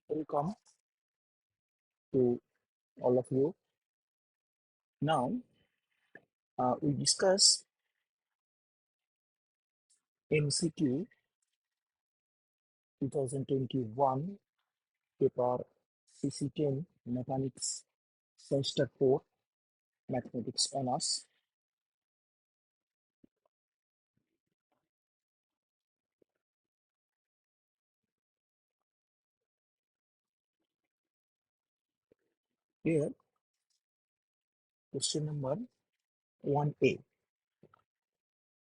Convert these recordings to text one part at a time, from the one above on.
Welcome to all of you. Now, we discuss MCQ 2021 paper CC-10 Mechanics Semester 4 Mathematics Honors. Here, question number 1A.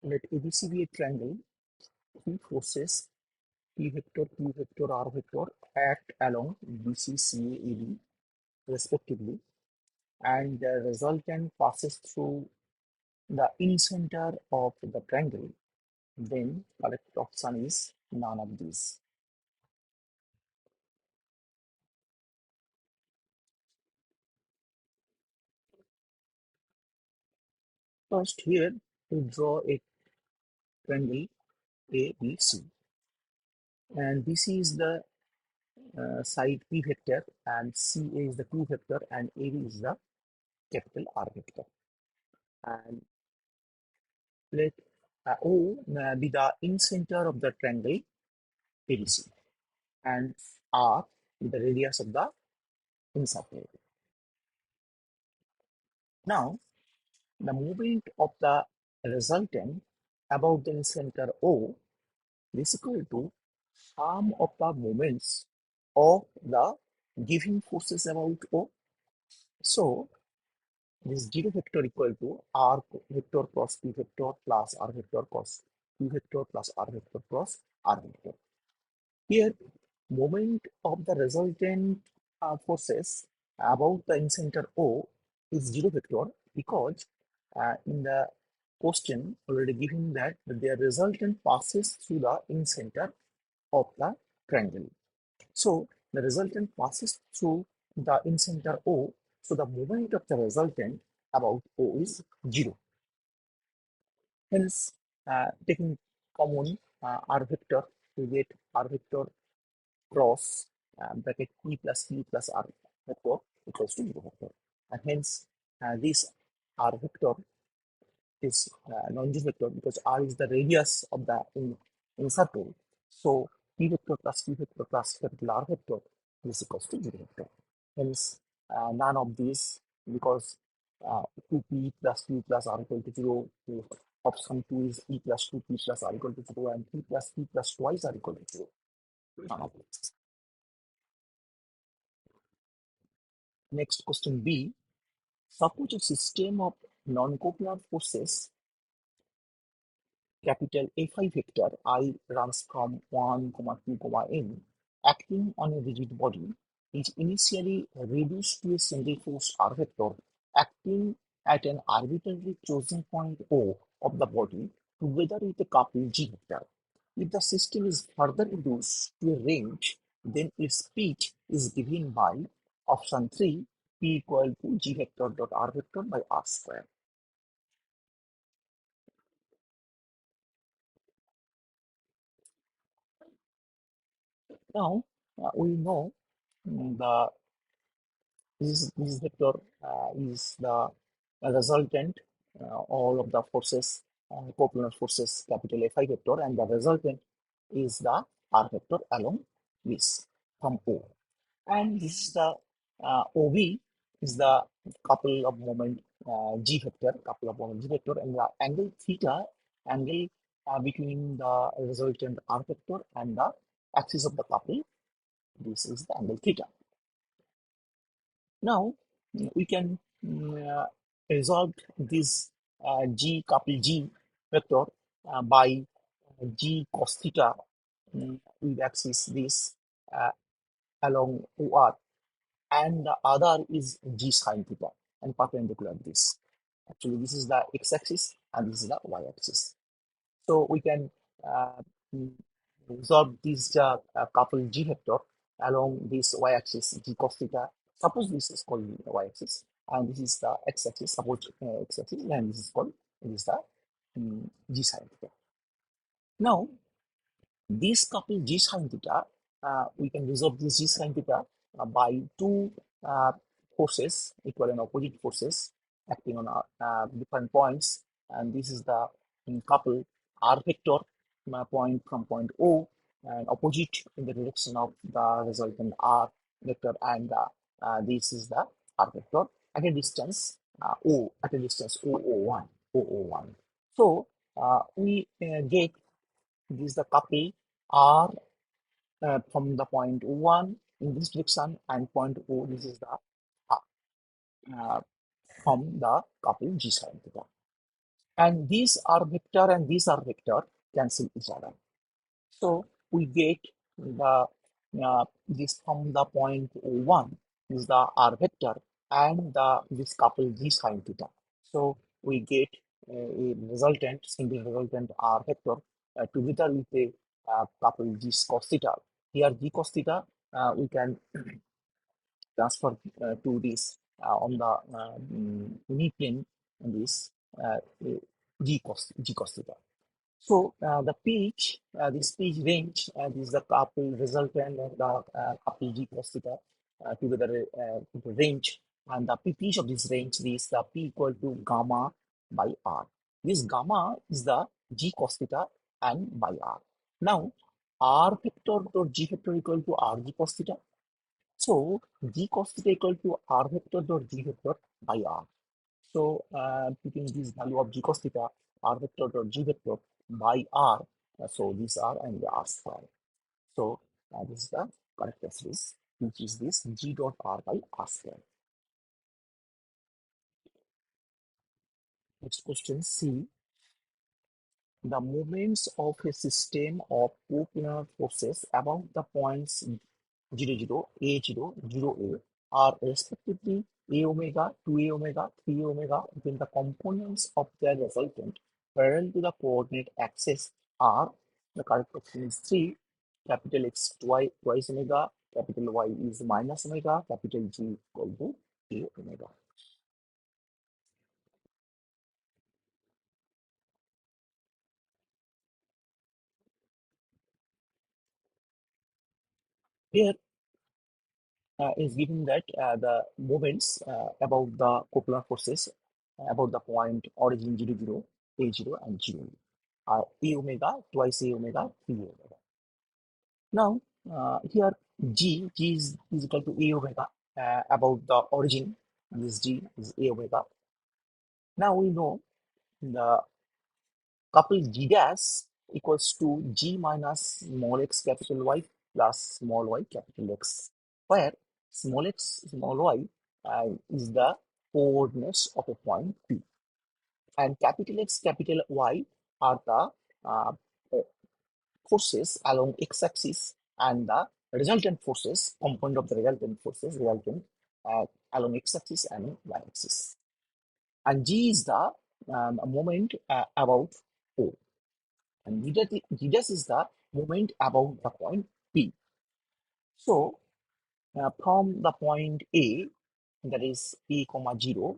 Let ABC be a triangle. Three forces P vector, Q vector, R vector act along BC, CA, AB respectively, and the resultant passes through the incenter of the triangle. Then correct option is none of these. First, here we draw a triangle ABC, and BC is the side P vector, and CA is the Q vector, and AB is the capital R vector. And let O be the incenter of the triangle ABC, and R is the radius of the incircle. Now, the moment of the resultant about the incenter O is equal to sum of the moments of the given forces about O. So this zero vector equal to R vector cross P vector plus R vector cross P vector plus R vector cross R vector. Here, moment of the resultant forces about the incenter O is zero vector because in the question already given that the resultant passes through the incenter of the triangle. So the resultant passes through the incenter O. So the moment of the resultant about O is 0. Hence, taking common R vector, we get R vector cross bracket P plus Q plus R vector equals to 0 vector. And hence, this R vector is non-zero vector because R is the radius of the in circle. So P vector plus Q vector plus capital R vector is equals to 0 vector. Hence, none of these because 2P plus Q plus R equal to 0. Option 2 is P plus 2P plus R equal to 0 and P plus P plus twice R equal to 0. None of these. Next question B. Suppose a system of non-coplanar forces capital A5 vector I runs from 1, 2, n acting on a rigid body is initially reduced to a single force R vector acting at an arbitrarily chosen point O of the body together with a coupled G vector. If the system is further reduced to a range, then its speed is given by option 3 P equal to G vector dot R vector by R square. Now we know the this vector is the resultant all of the forces coplanar forces capital A5 vector, and the resultant is the R vector along this from O, and this is the OV is the couple of moment G vector, and the angle theta angle between the resultant R vector and the axis of the couple. This is the angle theta. Now we can resolve this G couple G vector by G cos theta with axis this uh, along OR, and the other is G sin theta and perpendicular this. Actually, this is the x-axis and this is the y-axis. So we can uh, resolve this couple G vector along this y-axis G cos theta. Suppose this is called the y-axis and this is the x-axis. Suppose x-axis and this is called the G sin theta. Now this couple G sin theta we can resolve this g sin theta by two uh, forces, equal and opposite forces acting on different points. And this is the couple r vector point from point O and opposite in the direction of the resultant r vector, and this is the r vector at a distance O01. So we get this the couple r from the point 1 in this direction, and point O, this is the uh, from the couple G sin theta. And these are vector and these are vector cancel each other. So we get the this from the point 1 is the r vector and the this couple G sin theta. So we get a resultant, single resultant r vector together with a couple G cos theta. Here G cos theta we can transfer to this on the unit plane in this uh, G cos theta. So the pitch, this pitch range, this is the couple resultant of the couple G cos theta together range, and the pitch of this range is the P equal to gamma by R. This gamma is the G cos theta and by R. Now R vector dot G vector equal to R G cos theta. So G cos theta equal to R vector dot G vector by R. So putting this value of G cos theta, R vector dot G vector by R, so these are and the R square. So this is the correct series, which is this G dot R by R square. Next question C. The moments of a system of coplanar forces above the points 0, 0, A0, 0A are respectively A omega, 2A omega, 3A omega when the components of their resultant parallel to the coordinate axis are, the correct option is 3, capital X twice omega, capital Y is minus omega, capital G equal to A omega. Here is given that the moments about the coplanar forces about the point origin 0, 0, A0 and 0 are A omega, twice A omega, 3 omega. Now, here G is equal to A omega about the origin, this G is A omega. Now we know the couple G dash equals to G minus small x capital Y plus small y capital X, where small x small y is the coordinates of a point P, and capital X capital Y are the uh, forces along x-axis, and the resultant forces, component of the resultant forces, along x-axis and y-axis. And G is the moment about O, and G dash is the moment about the point P. So from the point A, that is P comma 0,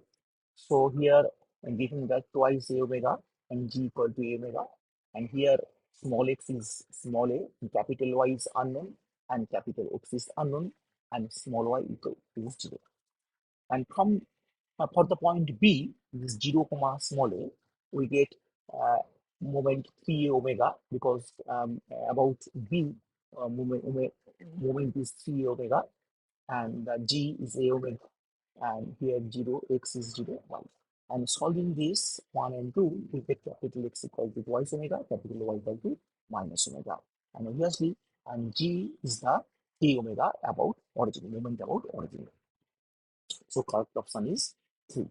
so here I'm giving that twice A omega and G equal to A omega, and here small x is small a, and capital Y is unknown, and capital X is unknown, and small y equal to 0. And from for the point B, this 0 comma small a, we get uh, moment 3 omega, because about B moment is 3 omega, and G is A omega, and here 0, x is 0, 1. And solving this 1 and 2, we get capital X equal to twice omega, capital Y equal to minus omega. And obviously, and G is the A omega about origin, moment about origin. So correct option is 3.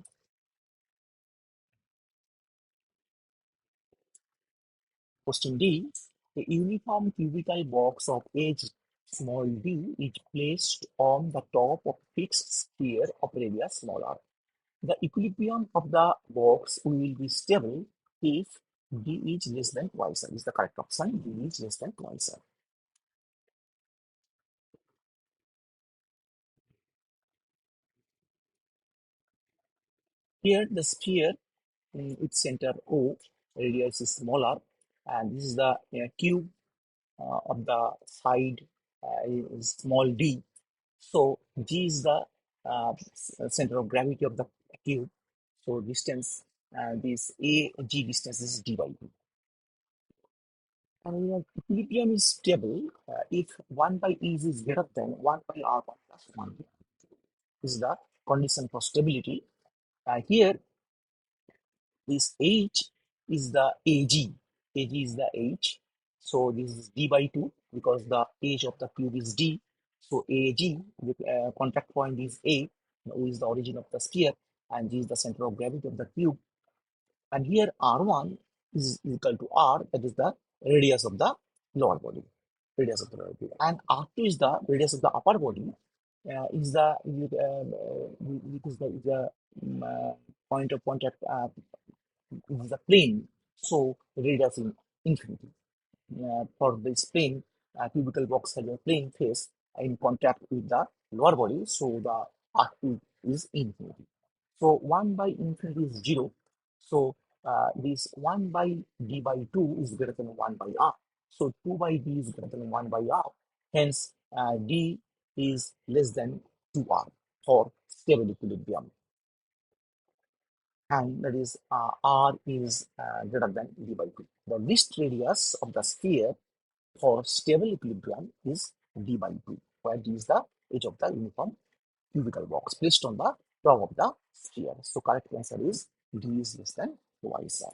Question D. A uniform cubical box of edge small d is placed on the top of fixed sphere of radius small r. The equilibrium of the box will be stable if d is less than twice r. Is the correct option. D is less than twice r. Here the sphere in its center O, radius is smaller, and this is the cube of the side small d. So G is the center of gravity of the cube. So distance, this AG distance is d by 2. And equilibrium is stable if 1 by E is greater than 1 by R1 plus 1. This is the condition for stability. Here, this H is the AG. AG is the H. So this is d by 2 because the age of the cube is d. So AG, the contact point is A, who is the origin of the sphere, and G is the center of gravity of the cube. And here R1 is equal to R, that is the radius of the lower body. Radius of the lower body. And R2 is the radius of the upper body. Is the point of contact is the plane, so radius in infinity. For this plane, cubical box has a plane face in contact with the lower body, so the R2 is infinity. So 1 by infinity is 0. So this 1 by d by 2 is greater than 1 by r. So 2 by d is greater than 1 by r. Hence, d is less than 2r for stable equilibrium. And that is r is greater than d by 2. The least radius of the sphere for stable equilibrium is d by 2, where d is the edge of the uniform cubical box placed on the top of the sphere. So correct answer is d is less than twice r.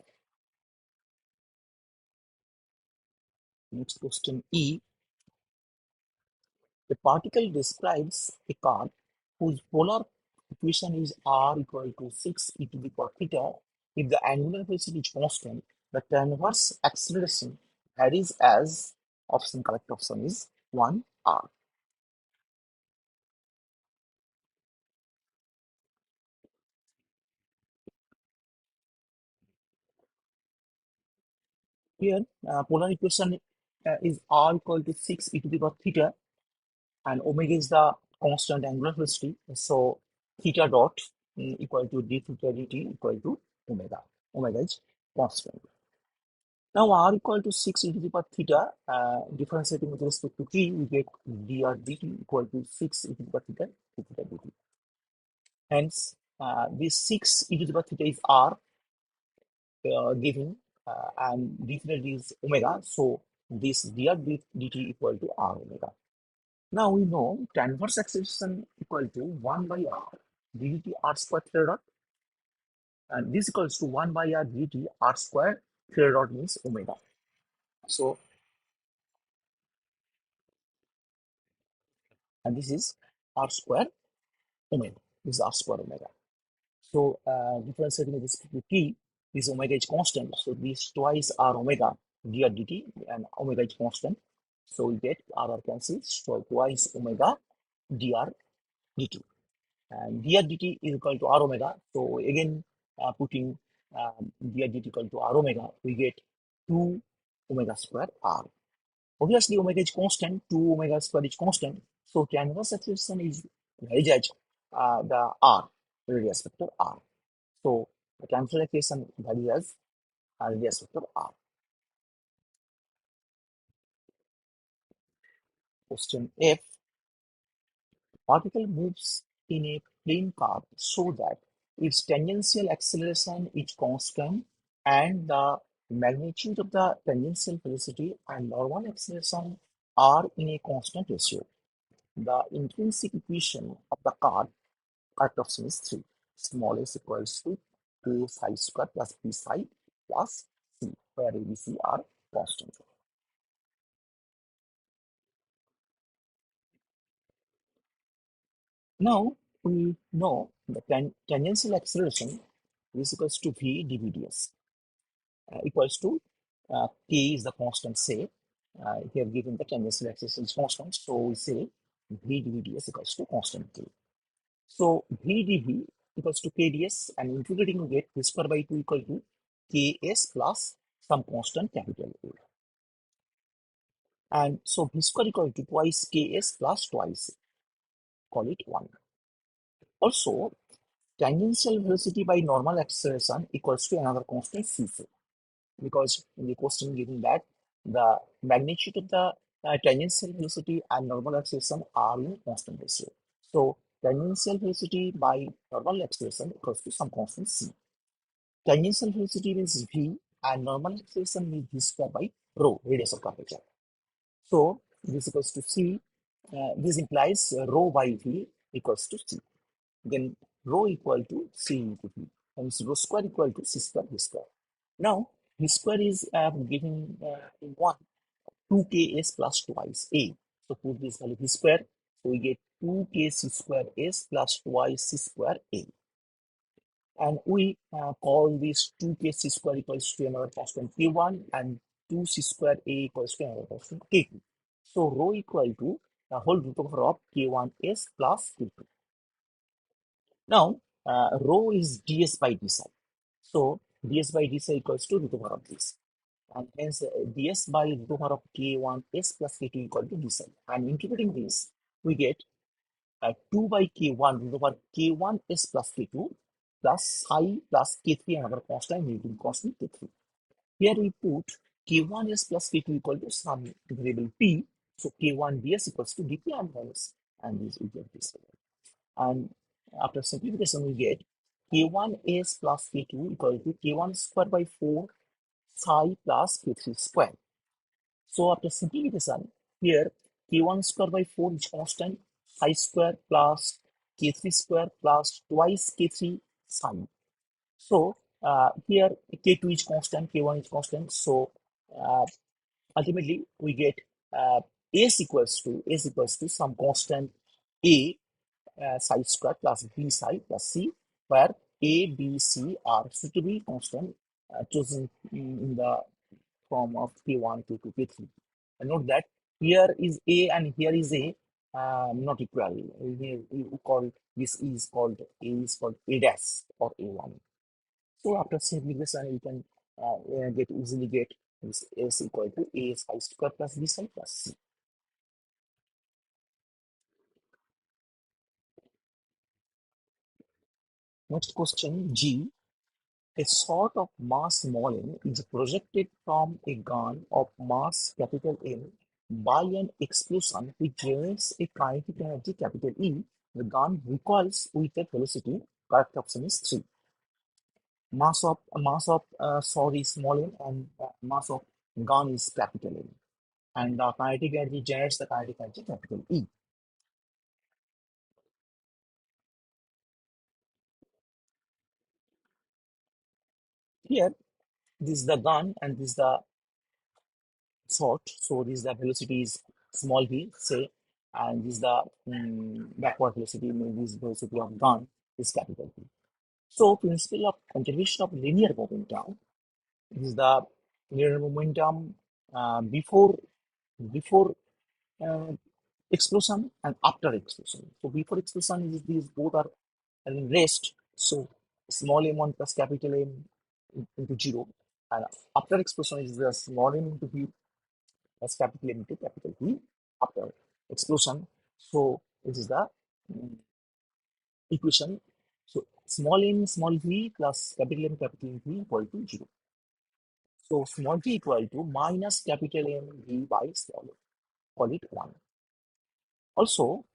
Next question E. A particle describes a car whose polar equation is r equal to 6 e to the power theta. If the angular velocity is constant, the transverse acceleration varies as option. Correct option is 1 r. Here, polar equation is r equal to 6 e to the power theta, and omega is the constant angular velocity. So theta dot equal to d theta dt equal to omega. Omega is constant. Now r equal to 6 e to the power theta, differentiating with respect to t, we get dr dt equal to 6 e to the power theta dt. Hence, this 6 e to the power theta is r, given, and d theta is omega. So this dr dt equal to r omega. Now we know transverse acceleration equal to 1 by r dt r square theta dot, and this equals to 1 by r dt r square theta dot means omega. So, and this is r square omega. This is r square omega. So, differentiating with respect to t, this omega is constant. So, this twice r omega dr dt, and omega is constant. So, we get r cancels. So, twice omega dr dt. And dr dt is equal to r omega. So again, putting dr dt equal to r omega, we get 2 omega square r. Obviously, omega is constant, 2 omega square is constant. So transverse acceleration is varies as the r, radius vector r. So the transverse acceleration varies as radius vector r. Question F. Particle moves in a plane path so that its tangential acceleration is constant and the magnitude of the tangential velocity and normal acceleration are in a constant ratio. The intrinsic equation of the correct option is 3. Small s equals to a psi square plus b psi plus c, where a, b, c are constant. Now we know the tangential acceleration is equals to v dv ds, equals to k is the constant, say here given the tangential acceleration is constant, so we say v dv ds equals to constant k. So v dv equals to k ds, and integrating we get v square by 2 equal to ks plus some constant capital A. And so v square equal to twice ks plus twice, call it 1. Also, tangential velocity by normal acceleration equals to another constant cc, because in the question given that the magnitude of the tangential velocity and normal acceleration are in constant ratio. So tangential velocity by normal acceleration equals to some constant c. Tangential velocity means v and normal acceleration means v square by rho, radius of curvature. So this equals to c. This implies rho by v equals to c. Then rho equal to c into v. And rho square equal to c square v square. Now v square is given in 1. 2ks plus twice a. So put this value v square. So we get 2k c square s plus twice c square a. And we call this 2k c square equals to another constant k1 and 2c square a equals to another constant k2. So rho equal to the whole root over of k1s plus k2. Now rho is ds by dpsi. So ds by dpsi equals to root over of this. And hence ds by root over of k1 s plus k2 equal to dpsi. And integrating this, we get 2 by k1 root over k1 s plus k2 plus psi plus k3, another constant, using constant k3. Here we put k1 s plus k2 equal to some variable p. So k1 ds equals to dp and minus, and this we get this. And after simplification, we get k1 s plus k2 equal to k1 square by 4 psi plus k3 square. So after simplification, here k1 square by 4 is constant, psi square plus k3 square plus twice k3 psi. So here k2 is constant, k1 is constant. So ultimately we get s equals to some constant a psi square plus b psi plus c, where a, b, c are suitably constant chosen in the form of k1, k2, k3. And note that here is a and here is a not equal. We call this is called a dash or a1. So after simplification, we can easily get this s equal to a psi square plus b psi plus c. Next question G. A sort of mass small m is projected from a gun of mass capital M by an explosion which generates a kinetic energy capital E. The gun recoils with a velocity. Correct option is 3. Mass of sword is small m and mass of gun is capital M. And the kinetic energy generates the kinetic energy capital E. Here, this is the gun and this is the sword. So this is the velocity is small v, say, and this is the backward velocity, maybe this velocity of gun is capital V. So principle of conservation of linear momentum is the linear momentum before uh, explosion and after explosion. So before explosion is these both are in rest. So small m1 plus capital M into 0, and after explosion is the small m into v as capital M into capital V after explosion. So this is the mm, equation. So small m small v plus capital M V equal to 0. So small v equal to minus capital M V by small m. Call it 1. Also,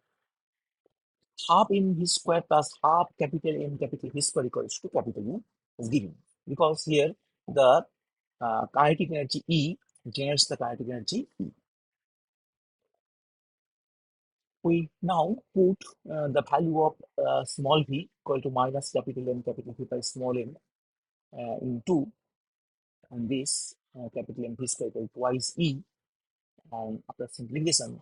half m v square plus half capital M capital V square equals to capital U is given. Because here the kinetic energy E generates the kinetic energy E. We now put the value of small v equal to minus capital M capital V by small m into and this capital M V square equal to twice E, and after simplification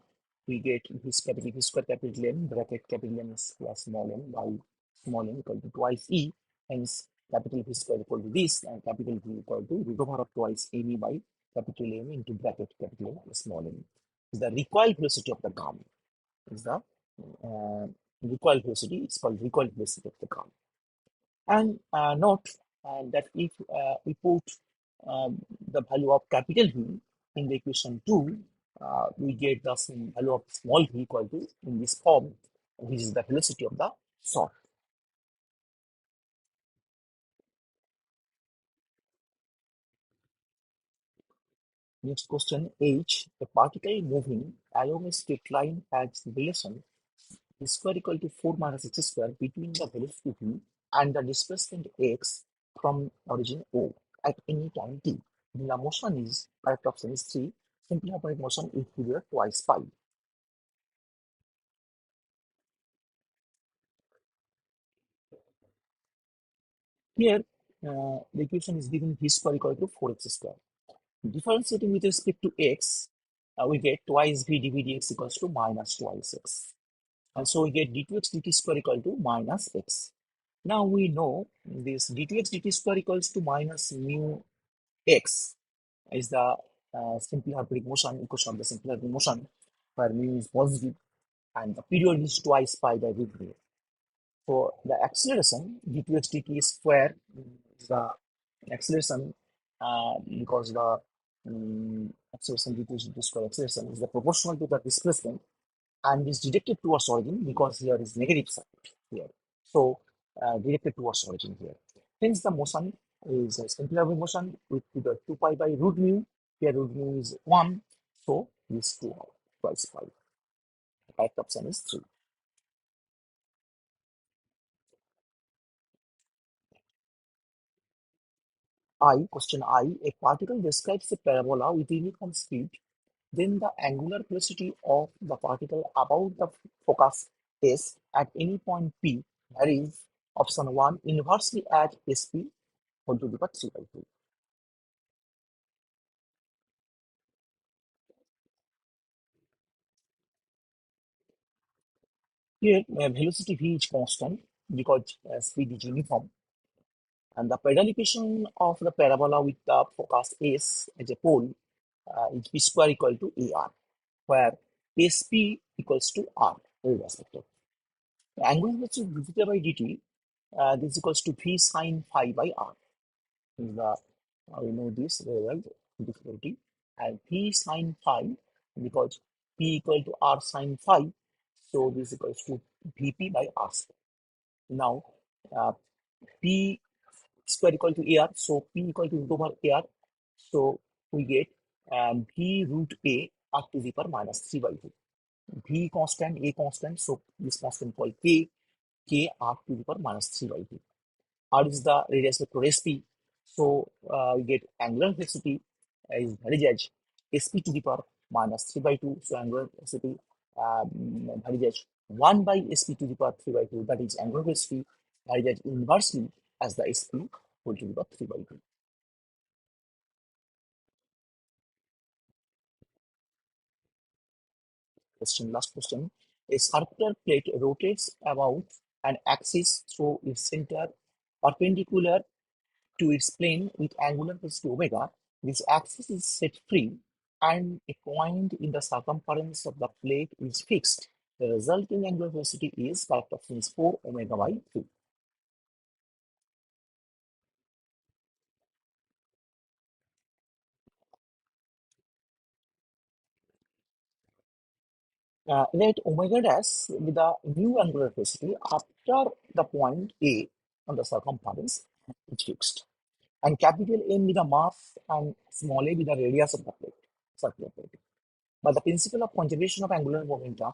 we get this capital V square capital M bracket capital M plus small m by small m equal to twice E, hence capital V square equal to this and capital V equal to root over of twice AB by capital M into bracket capital M plus small m. Is the recoil velocity of the gun. Is the recoil velocity. It's called recoil velocity of the gun. And note that if we put the value of capital V in the equation 2, we get the same value of small v equal to in this form, which is the velocity of the shot. Next question H. A particle moving along a straight line has relation is square equal to 4 minus x square between the velocity v and the displacement x from origin O at any time t. The motion is correct option is 3. Simply harmonic motion is period twice pi. Here, the equation is given v square equal to 4x square. Differentiating with respect to x, we get twice v dv dx equals to minus twice x. And so we get d2x dt square equal to minus x. Now we know this d2x dt square equals to minus mu x is the simple harmonic motion equation of the simple harmonic motion where mu is positive and the period is twice pi by v. So the acceleration d2x dt square is the acceleration because the acceleration d2x dt square acceleration is the proportional to the displacement and is directed towards origin because here is negative side here. So directed towards origin here. Hence the motion is a simple harmonic motion with the 2 pi by root mu. Here root mu is 1. So this 2 twice pi. Correct option is 3. Question I, a particle describes a parabola with uniform speed, then the angular velocity of the particle about the focus S at any point P varies. Option 1 inversely at SP whole to the power 3 by 2. Here, velocity v is constant because speed is uniform, and the pedalification of the parabola with the focus S as a pole is p square equal to AR, where SP equals to R, irrespective. The angular velocity dθ by dt, this equals to v sine phi by R. The, we know this very well, difficulty, and p sine phi because p equal to R sine phi, so this equals to Vp by R square. Now, P square equal to AR, so P equal to root over AR, so we get V root A R to the power minus 3 by 2. V constant, A constant, so this constant called K R to the power minus 3 by 2. R is the radius vector SP, so we get angular velocity is varies as SP to the power minus 3 by 2, so angular velocity varies as 1 by SP to the power 3 by 2, that is angular velocity varies as inversely as the SP whole to the power 3 by 2. Last question. A circular plate rotates about an axis through its center perpendicular to its plane with angular velocity omega. This axis is set free and a point in the circumference of the plate is fixed. The resulting angular velocity is correct option is 4 omega by 2. Let omega dash with the new angular velocity after the point A on the circumference is fixed, and capital M with the mass and small a with the radius of the plate, circular plate. By the principle of conservation of angular momentum,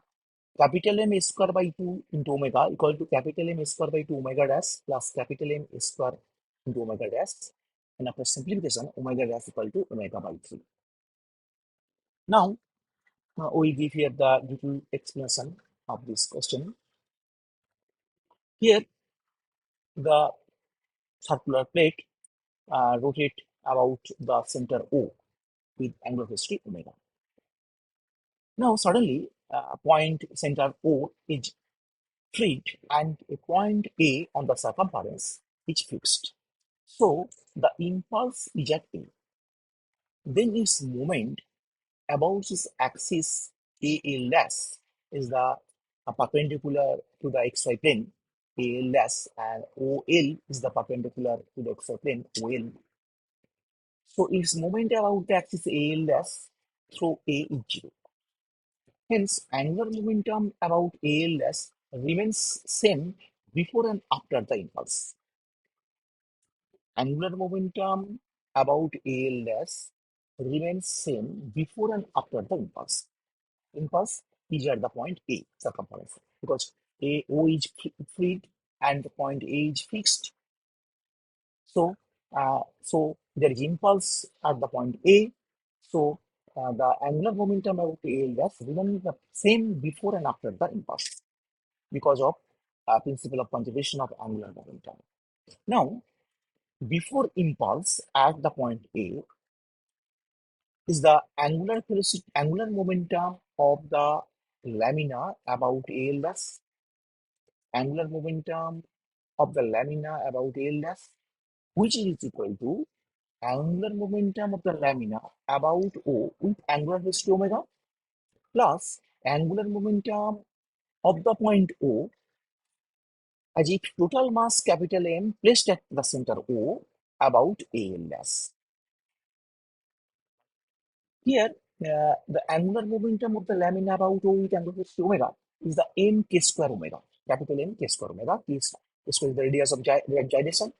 capital M square by 2 into omega equal to capital M square by 2 omega dash plus capital M square into omega dash, and after simplification, omega dash equal to omega by 3. Now, we give here the detailed explanation of this question. Here, the circular plate rotate about the center O with angular velocity omega. Now, suddenly, point center O is freed and a point A on the circumference is fixed. So, the impulse is at A. Then its moment about its axis A less is the perpendicular to the xy plane A less, and OL is the perpendicular to the xy plane OL. So its moment about the axis A less through A is 0. Hence, angular momentum about A less remains same before and after the impulse. Angular momentum about A less remains same before and after the impulse. Impulse is at the point A circumference because O is freed and the point A is fixed. So there is impulse at the point A. So the angular momentum about A dash remains the same before and after the impulse because of principle of conservation of angular momentum. Now, before impulse at the point A is the angular velocity, angular momentum of the lamina about A dash, angular momentum of the lamina about A dash, which is equal to angular momentum of the lamina about O with angular velocity omega plus angular momentum of the point O as if total mass capital M placed at the center O about AL dash. Here, the angular momentum of the lamina about O with angular velocity omega is the m k square omega, capital M k square omega, k square is the radius of gyration,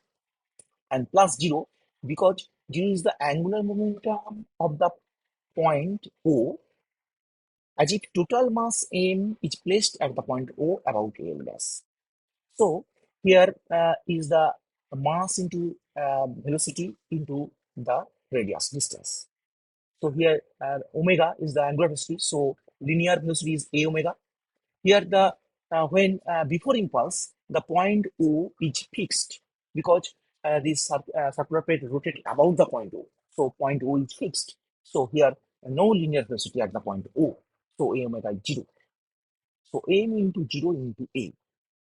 and plus 0 because 0 is the angular momentum of the point O as if total mass m is placed at the point O about L dash. So here is the mass into velocity into the radius distance. So here omega is the angular velocity. So linear velocity is a omega. Here the when before impulse the point O is fixed because this circular plate rotates about the point O. So point O is fixed. So here no linear velocity at the point O. So a omega is 0. So m into 0 into a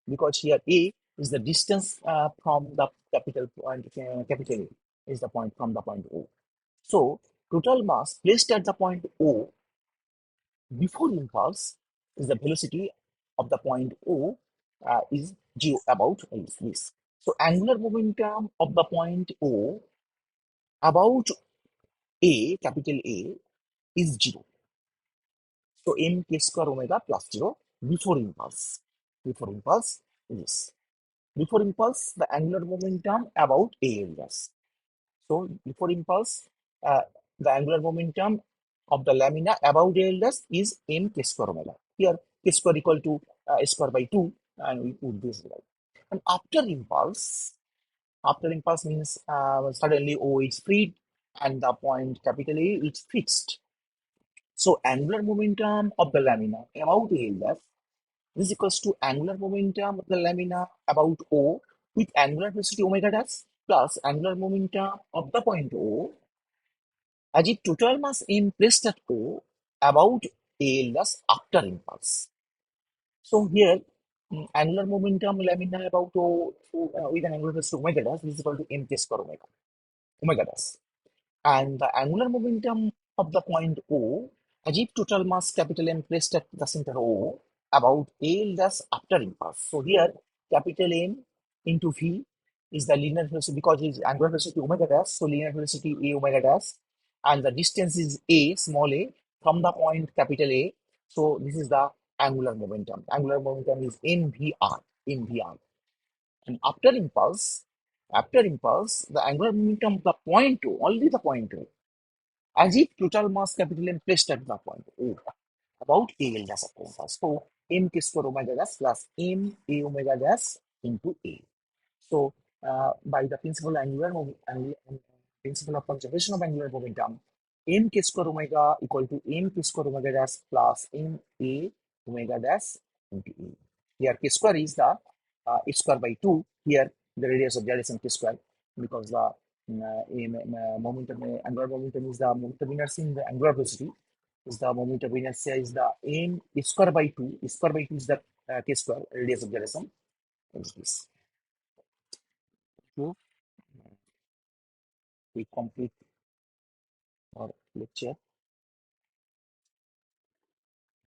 because here a is the distance from the capital point, capital A is the point from the point O. So total mass placed at the point O before impulse is the velocity of the point O is 0 about this. So angular momentum of the point O about A, capital A, is 0. So m k square omega plus 0 before impulse. Before impulse is before impulse the angular momentum about A areas. So before impulse, the angular momentum of the lamina above the LS is m k square omega. Here k square equal to square by 2 and we put this right. And after impulse means suddenly O is freed and the point capital A is fixed. So angular momentum of the lamina about the LS is equals to angular momentum of the lamina about O with angular velocity omega dash plus angular momentum of the point O as if total mass m placed at O about A dash after impulse. So here angular momentum lamina about O with an angular velocity omega dash is equal to m k square omega dash. And the angular momentum of the point O as if total mass capital M placed at the center O about A dash after impulse. So here capital M into V is the linear velocity because it is angular velocity omega dash, so linear velocity A omega dash, and the distance is A small a from the point capital A. So this is the angular momentum. Angular momentum is mvr. And after impulse, the angular momentum of the point O, only the point O, as if total mass capital M placed at the point O, about A L dash of impulse. So m k square omega dash plus m a omega dash into A. So by the principle of conservation of angular momentum, m k square omega equal to m k square omega dash plus m a omega dash into A. Here k square is the square by 2. Here the radius of gyration k square because the momentum angular momentum is the momentum inertia in the angular velocity is the momentum inertia is the m square by 2. Square by 2 is the k square radius of gyration is this. So we complete our lecture.